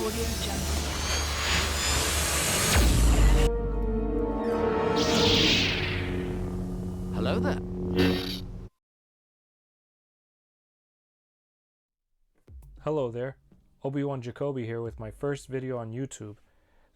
Audio Jungle. Hello there. Hello there, Obi-Wan Kenobi here with my first video on YouTube.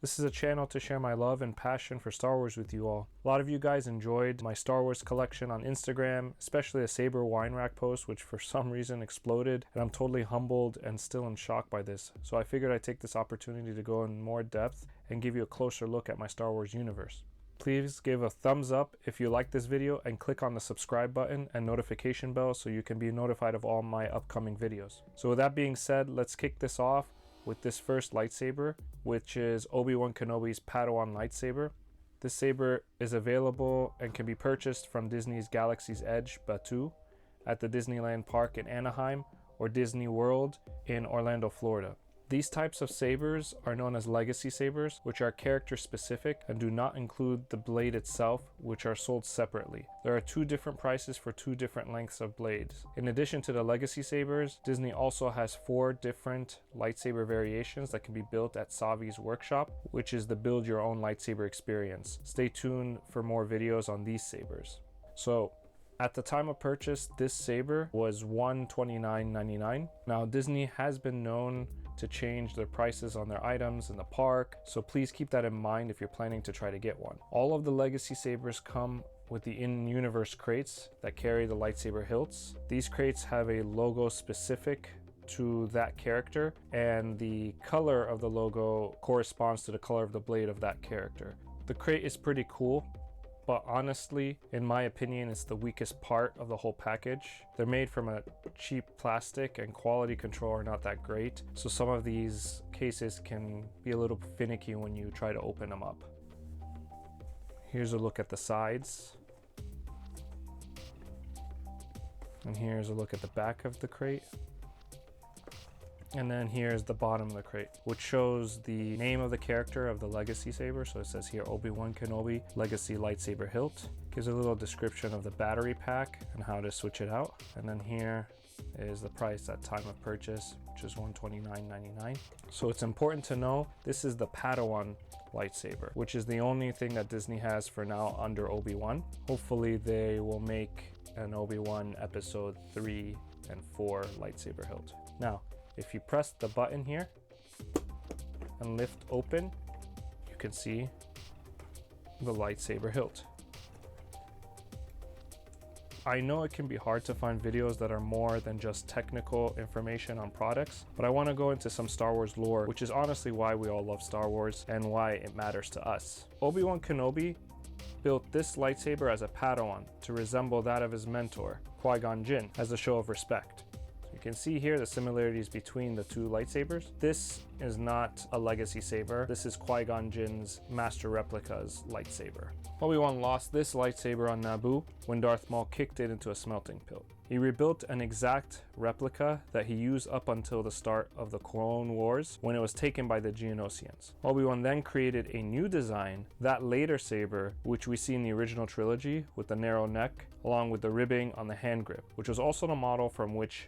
This is a channel to share my love and passion for Star Wars with you all. A lot of you guys enjoyed my Star Wars collection on Instagram, especially a Saber wine rack post, which for some reason exploded, and I'm totally humbled and still in shock by this. So I figured I'd take this opportunity to go in more depth and give you a closer look at my Star Wars universe. Please give a thumbs up if you like this video and click on the subscribe button and notification bell so you can be notified of all my upcoming videos. So with that being said, let's kick this off with this first lightsaber, which is Obi-Wan Kenobi's Padawan lightsaber. This saber is available and can be purchased from Disney's Galaxy's Edge Batuu at the Disneyland Park in Anaheim or Disney World in Orlando, Florida. These types of sabers are known as legacy sabers, which are character specific and do not include the blade itself, which are sold separately. There are two different prices for two different lengths of blades. In addition to the legacy sabers, Disney also has 4 different lightsaber variations that can be built at savi'sworkshop, which is the build your own lightsaber experience. Stay tuned for more videos on these sabers. So at the time of purchase, this saber was $129.99. Now Disney has been known to change their prices on their items in the park, so please keep that in mind if you're planning to try to get one. All of the legacy sabers come with the in-universe crates that carry the lightsaber hilts. These crates have a logo specific to that character, and the color of the logo corresponds to the color of the blade of that character. The crate is pretty cool, but honestly, in my opinion, it's the weakest part of the whole package. They're made from a cheap plastic and quality control are not that great, so some of these cases can be a little finicky when you try to open them up. Here's a look at the sides. And here's a look at the back of the crate. And then here's the bottom of the crate, which shows the name of the character of the legacy saber. So it says here Obi-Wan Kenobi Legacy Lightsaber Hilt. Gives a little description of the battery pack and how to switch it out. And then here is the price at time of purchase, which is $129.99. So it's important to know this is the Padawan lightsaber, which is the only thing that Disney has for now under Obi-Wan. Hopefully they will make an Obi-Wan episode 3 and 4 lightsaber hilt. Now, if you press the button here and lift open, you can see the lightsaber hilt. I know it can be hard to find videos that are more than just technical information on products, but I want to go into some Star Wars lore, which is honestly why we all love Star Wars and why it matters to us. Obi-Wan Kenobi built this lightsaber as a Padawan to resemble that of his mentor, Qui-Gon Jinn, as a show of respect. You can see here the similarities between the two lightsabers. This is not a legacy saber. This is Qui-Gon Jinn's master replica's lightsaber. Obi-Wan lost this lightsaber on Naboo when Darth Maul kicked it into a smelting pit. He rebuilt an exact replica that he used up until the start of the Clone Wars when it was taken by the Geonosians. Obi-Wan then created a new design, that later saber, which we see in the original trilogy with the narrow neck, along with the ribbing on the hand grip, which was also the model from which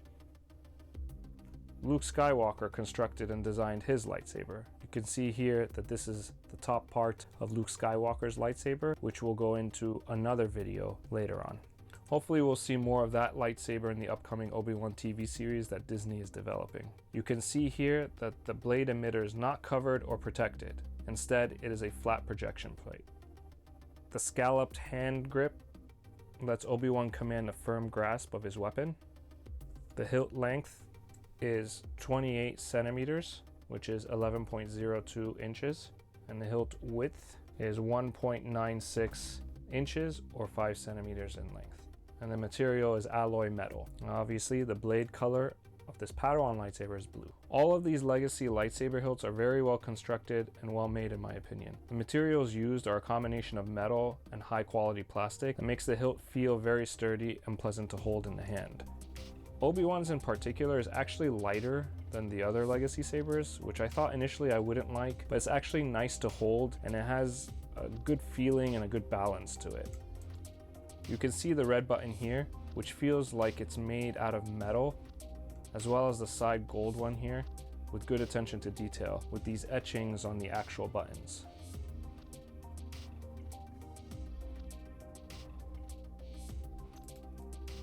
Luke Skywalker constructed and designed his lightsaber. You can see here that this is the top part of Luke Skywalker's lightsaber, which we'll go into another video later on. Hopefully we'll see more of that lightsaber in the upcoming Obi-Wan TV series that Disney is developing. You can see here that the blade emitter is not covered or protected. Instead, it is a flat projection plate. The scalloped hand grip lets Obi-Wan command a firm grasp of his weapon. The hilt length is 28 centimeters, which is 11.02 inches, and the hilt width is 1.96 inches or 5 centimeters in length. And the material is alloy metal. Obviously, the blade color of this Padawan lightsaber is blue. All of these legacy lightsaber hilts are very well constructed and well made in my opinion. The materials used are a combination of metal and high quality plastic that makes the hilt feel very sturdy and pleasant to hold in the hand. Obi-Wan's in particular is actually lighter than the other legacy sabers, which I thought initially I wouldn't like, but it's actually nice to hold and it has a good feeling and a good balance to it. You can see the red button here, which feels like it's made out of metal, as well as the side gold one here, with good attention to detail with these etchings on the actual buttons.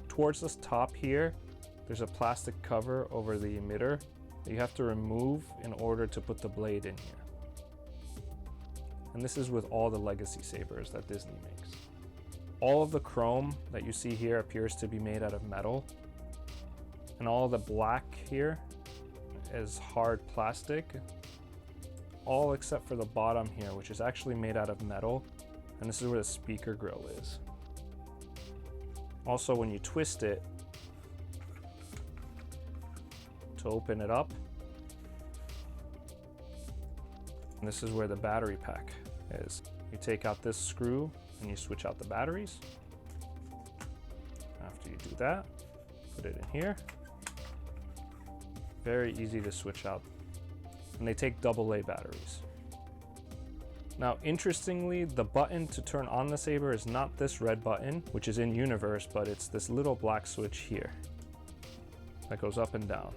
Towards the top here, there's a plastic cover over the emitter that you have to remove in order to put the blade in here. And this is with all the legacy sabers that Disney makes. All of the chrome that you see here appears to be made out of metal, and all the black here is hard plastic, all except for the bottom here, which is actually made out of metal, and this is where the speaker grill is. Also, when you twist it to open it up, and this is where the battery pack is. You take out this screw and you switch out the batteries. After you do that, put it in here. Very easy to switch out. And they take AA batteries. Now, interestingly, the button to turn on the saber is not this red button, which is in universe, but it's this little black switch here that goes up and down.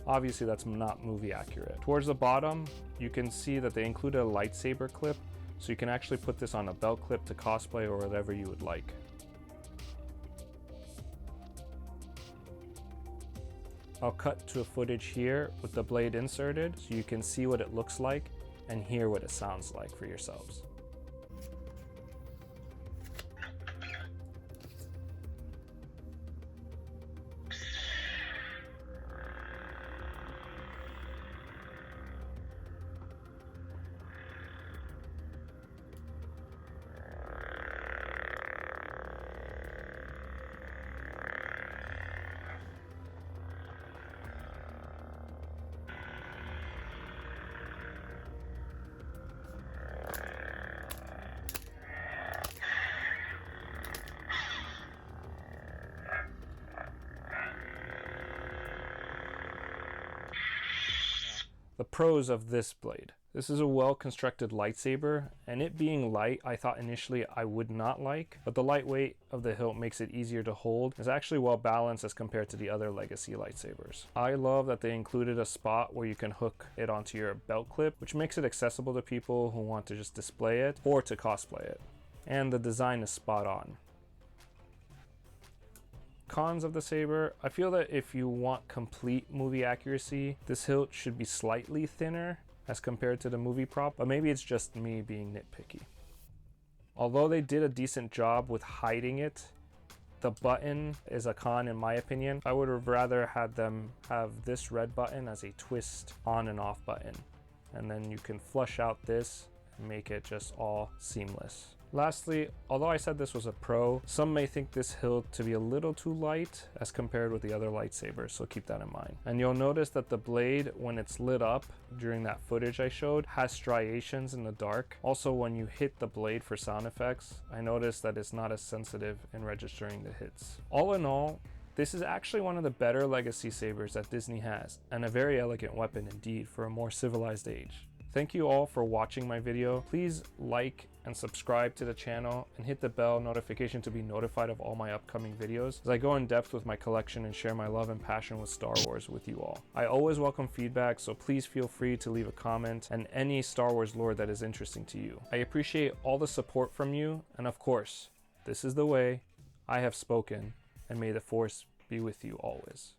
Obviously, that's not movie accurate. Towards the bottom, you can see that they included a lightsaber clip, so you can actually put this on a belt clip to cosplay or whatever you would like. I'll cut to a footage here with the blade inserted so you can see what it looks like and hear what it sounds like for yourselves. The pros of this blade. This is a well-constructed lightsaber, and it being light, I thought initially I would not like, but the lightweight of the hilt makes it easier to hold. It's actually well balanced as compared to the other legacy lightsabers. I love that they included a spot where you can hook it onto your belt clip, which makes it accessible to people who want to just display it or to cosplay it. And the design is spot on. Cons of the saber, I feel that if you want complete movie accuracy, this hilt should be slightly thinner as compared to the movie prop, but maybe it's just me being nitpicky. Although they did a decent job with hiding it, the button is a con in my opinion. I would have rather had them have this red button as a twist on and off button, and then you can flush out this and make it just all seamless. Lastly, although I said this was a pro, some may think this hilt to be a little too light as compared with the other lightsabers, so keep that in mind. And you'll notice that the blade, when it's lit up during that footage I showed, has striations in the dark. Also, when you hit the blade for sound effects, I noticed that it's not as sensitive in registering the hits. All in all, this is actually one of the better legacy sabers that Disney has, and a very elegant weapon indeed for a more civilized age. Thank you all for watching my video. Please like and subscribe to the channel and hit the bell notification to be notified of all my upcoming videos as I go in depth with my collection and share my love and passion with Star Wars with you all. I always welcome feedback, so please feel free to leave a comment and any Star Wars lore that is interesting to you. I appreciate all the support from you, and of course, this is the way. I have spoken, and may the Force be with you always.